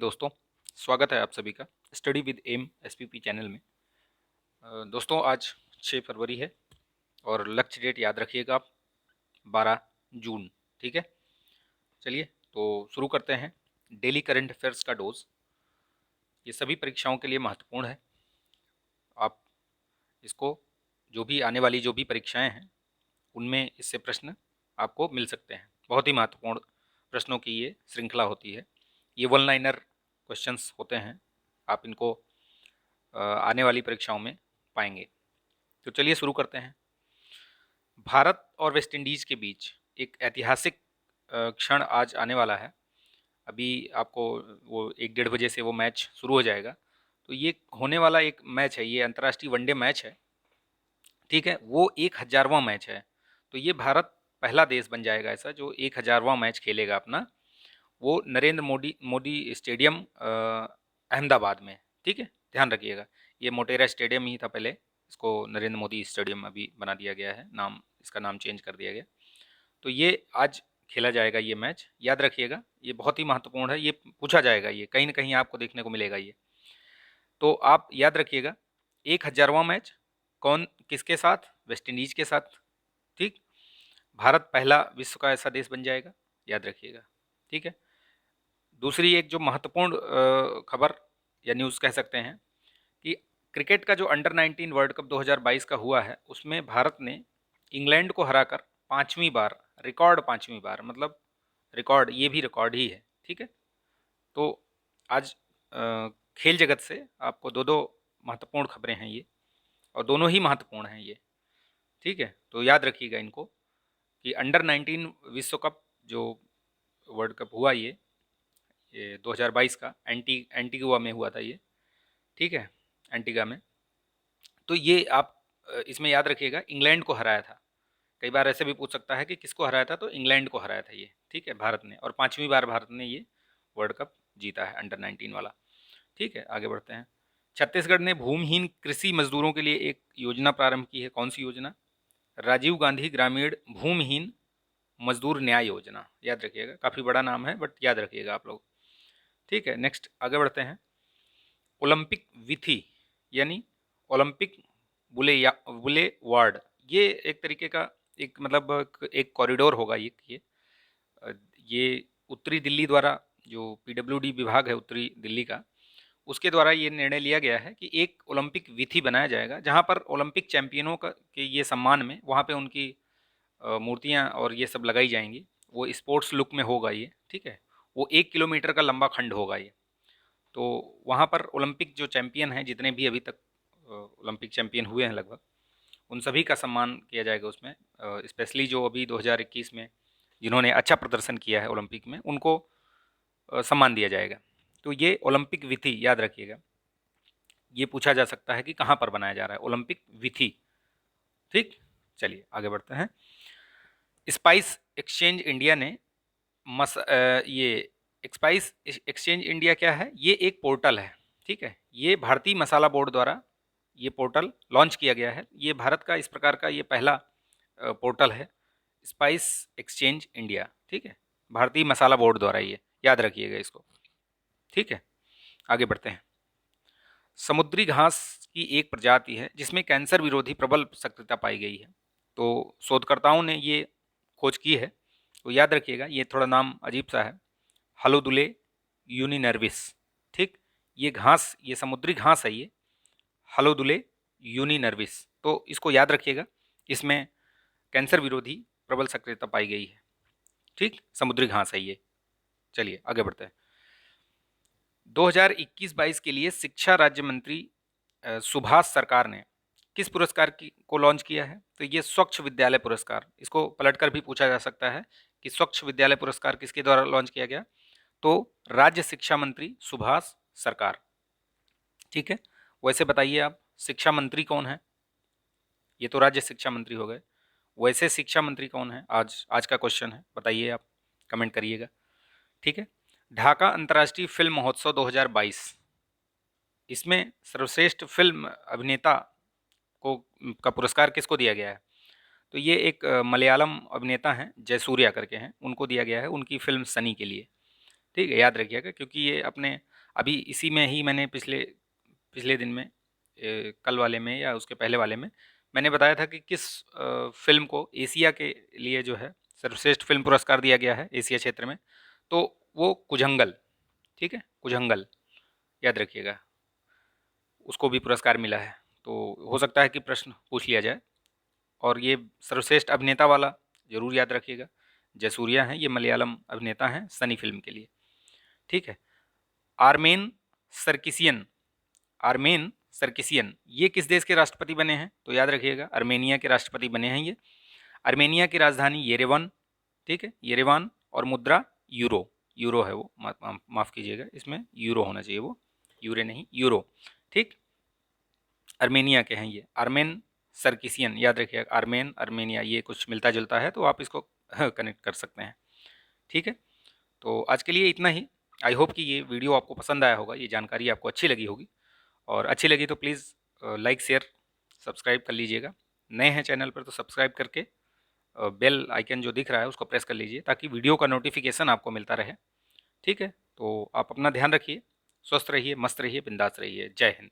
दोस्तों, स्वागत है आप सभी का study with M SPP channel में। दोस्तों, आज 6 फरवरी है और लक्ष्य डेट याद रखिएगा आप 12 जून। ठीक है, चलिए तो शुरू करते हैं। डेली करंट अफेयर्स का डोज ये सभी परीक्षाओं के लिए महत्वपूर्ण है। आप इसको जो भी परीक्षाएं हैं उनमें इससे प्रश्न आपको मिल सकते हैं। बहुत ही महत्वपूर्ण प्रश्नों की ये श्रृंखला होती है। ये वन लाइनर क्वेश्चंस होते हैं। आप इनको आने वाली परीक्षाओं में पाएंगे। तो चलिए शुरू करते हैं। भारत और वेस्ट इंडीज़ के बीच एक ऐतिहासिक क्षण आज आने वाला है। अभी आपको वो 1-1:30 बजे से वो मैच शुरू हो जाएगा। तो ये होने वाला एक मैच है, ये अंतर्राष्ट्रीय वनडे मैच है। ठीक है, वो 1000वां मैच है। तो ये भारत पहला देश बन जाएगा ऐसा जो 1000वां मैच खेलेगा अपना। वो नरेंद्र मोदी मोदी स्टेडियम अहमदाबाद में। ठीक है, ध्यान रखिएगा। ये मोटेरा स्टेडियम ही था पहले, इसको नरेंद्र मोदी स्टेडियम अभी बना दिया गया है, इसका नाम चेंज कर दिया गया। तो ये आज खेला जाएगा ये मैच, याद रखिएगा। ये बहुत ही महत्वपूर्ण है, ये पूछा जाएगा, ये कहीं ना कहीं आपको देखने को मिलेगा ये। तो आप याद रखिएगा, 1000वां मैच कौन किसके साथ? वेस्ट इंडीज के साथ। ठीक, भारत पहला विश्व का ऐसा देश बन जाएगा, याद रखिएगा। ठीक है, दूसरी एक जो महत्वपूर्ण खबर या न्यूज़ कह सकते हैं कि क्रिकेट का जो अंडर 19 वर्ल्ड कप 2022 का हुआ है उसमें भारत ने इंग्लैंड को हराकर 5वीं बार, रिकॉर्ड 5वीं बार, मतलब रिकॉर्ड, ये भी रिकॉर्ड ही है। ठीक है, तो आज खेल जगत से आपको दो दो महत्वपूर्ण खबरें हैं ये, और दोनों ही महत्वपूर्ण हैं ये। ठीक है, तो याद रखिएगा इनको कि अंडर 19 विश्व कप जो वर्ल्ड कप हुआ ये 2022 का एंटीगुआ में हुआ था ये। ठीक है, एंटीगा में। तो ये आप इसमें याद रखिएगा इंग्लैंड को हराया था। कई बार ऐसे भी पूछ सकता है कि किसको हराया था, तो इंग्लैंड को हराया था ये। ठीक है, भारत ने, और 5वीं बार भारत ने ये वर्ल्ड कप जीता है अंडर 19 वाला। ठीक है, आगे बढ़ते हैं। छत्तीसगढ़ ने भूमिहीन कृषि मजदूरों के लिए एक योजना प्रारंभ की है। कौन सी योजना? राजीव गांधी ग्रामीण भूमिहीन मजदूर न्याय योजना। याद रखिएगा, काफ़ी बड़ा नाम है बट याद रखिएगा आप लोग। ठीक है, नेक्स्ट आगे बढ़ते हैं। ओलंपिक विथी यानी ओलंपिक बुले वार्ड, ये एक तरीके का एक मतलब एक कॉरिडोर होगा अ, ये उत्तरी दिल्ली द्वारा, जो पीडब्ल्यूडी विभाग है उत्तरी दिल्ली का, उसके द्वारा ये निर्णय लिया गया है कि एक ओलंपिक विथी बनाया जाएगा जहाँ पर ओलंपिक चैंपियनों का के ये सम्मान में वहाँ पे उनकी मूर्तियाँ और ये सब लगाई जाएंगी। वो स्पोर्ट्स लुक में होगा ये। ठीक है, वो 1 किलोमीटर का लंबा खंड होगा ये। तो वहाँ पर ओलंपिक जो चैंपियन हैं, जितने भी अभी तक ओलंपिक चैंपियन हुए हैं लगभग, उन सभी का सम्मान किया जाएगा उसमें। स्पेशली जो अभी 2021 में जिन्होंने अच्छा प्रदर्शन किया है ओलंपिक में, उनको सम्मान दिया जाएगा। तो ये ओलंपिक विथी याद रखिएगा। ये पूछा जा सकता है कि कहाँ पर बनाया जा रहा है ओलंपिक विथी। ठीक, चलिए आगे बढ़ते हैं। स्पाइस एक्सचेंज इंडिया ने ये स्पाइस एक्सचेंज इंडिया क्या है? ये एक पोर्टल है। ठीक है, ये भारतीय मसाला बोर्ड द्वारा ये पोर्टल लॉन्च किया गया है। ये भारत का इस प्रकार का ये पहला पोर्टल है, स्पाइस एक्सचेंज इंडिया। ठीक है, भारतीय मसाला बोर्ड द्वारा, ये याद रखिएगा इसको। ठीक है, आगे बढ़ते हैं। समुद्री घास की एक प्रजाति है जिसमें कैंसर विरोधी प्रबल सक्रियता पाई गई है। तो शोधकर्ताओं ने ये खोज की है। तो याद रखिएगा, ये थोड़ा नाम अजीब सा है, हलोदुले यूनिनर्विस। ठीक, ये घास, ये समुद्री घास है ये, हलोदुले यूनिनर्विस। तो इसको याद रखिएगा, इसमें कैंसर विरोधी प्रबल सक्रियता पाई गई है। ठीक, समुद्री घास है ये। चलिए आगे बढ़ते हैं। 2021-22 के लिए शिक्षा राज्य मंत्री सुभाष सरकार ने किस पुरस्कार की को लॉन्च किया है? तो ये स्वच्छ विद्यालय पुरस्कार। इसको पलटकर भी पूछा जा सकता है कि स्वच्छ विद्यालय पुरस्कार किसके द्वारा लॉन्च किया गया? तो राज्य शिक्षा मंत्री सुभाष सरकार। ठीक है, वैसे बताइए आप, शिक्षा मंत्री कौन है? ये तो राज्य शिक्षा मंत्री हो गए, वैसे शिक्षा मंत्री कौन है? आज का क्वेश्चन है, बताइए आप, कमेंट करिएगा। ठीक है, ढाका अंतर्राष्ट्रीय फिल्म महोत्सव 2022, इसमें सर्वश्रेष्ठ फिल्म अभिनेता को का पुरस्कार किसको दिया गया है? तो ये एक मलयालम अभिनेता हैं, जयसूर्या करके हैं, उनको दिया गया है, उनकी फिल्म सनी के लिए। ठीक है, याद रखिएगा, क्योंकि ये अपने अभी इसी में ही मैंने पिछले पिछले दिन में कल वाले में या उसके पहले वाले में मैंने बताया था कि किस फिल्म को एशिया के लिए जो है सर्वश्रेष्ठ फिल्म पुरस्कार दिया गया है एशिया क्षेत्र में। तो वो कुजंगल, ठीक है, कुजंगल याद रखिएगा, उसको भी पुरस्कार मिला है। तो हो सकता है कि प्रश्न पूछ लिया जाए। और ये सर्वश्रेष्ठ अभिनेता वाला जरूर याद रखिएगा, जयसूर्या हैं, ये मलयालम अभिनेता हैं सनी फिल्म के लिए, ठीक है। आर्मेन सरकिसियन, आर्मेन सरकिसियन ये किस देश के राष्ट्रपति बने हैं? तो याद रखिएगा अर्मेनिया के राष्ट्रपति बने हैं ये। अर्मेनिया की राजधानी येरेवन, ठीक है, येरेवान, और मुद्रा यूरो, यूरो है वो, माफ़ कीजिएगा, इसमें यूरो होना चाहिए, वो यूरे नहीं, यूरो, ठीक। अर्मेनिया के हैं ये, आर्मेन सरकिसियन, याद रखिएगा, आर्मेन अर्मेनिया ये कुछ मिलता जुलता है, तो आप इसको कनेक्ट कर सकते हैं, ठीक है। तो आज के लिए इतना ही। आई होप कि ये वीडियो आपको पसंद आया होगा, ये जानकारी आपको अच्छी लगी होगी, और अच्छी लगी तो प्लीज़ लाइक शेयर सब्सक्राइब कर लीजिएगा। नए हैं चैनल पर तो सब्सक्राइब करके बेल आइकन जो दिख रहा है उसको प्रेस कर लीजिए, ताकि वीडियो का नोटिफिकेशन आपको मिलता रहे, ठीक है। तो आप अपना ध्यान रखिए, स्वस्थ रहिए, मस्त रहिए, बिंदास रहिए। जय हिंद।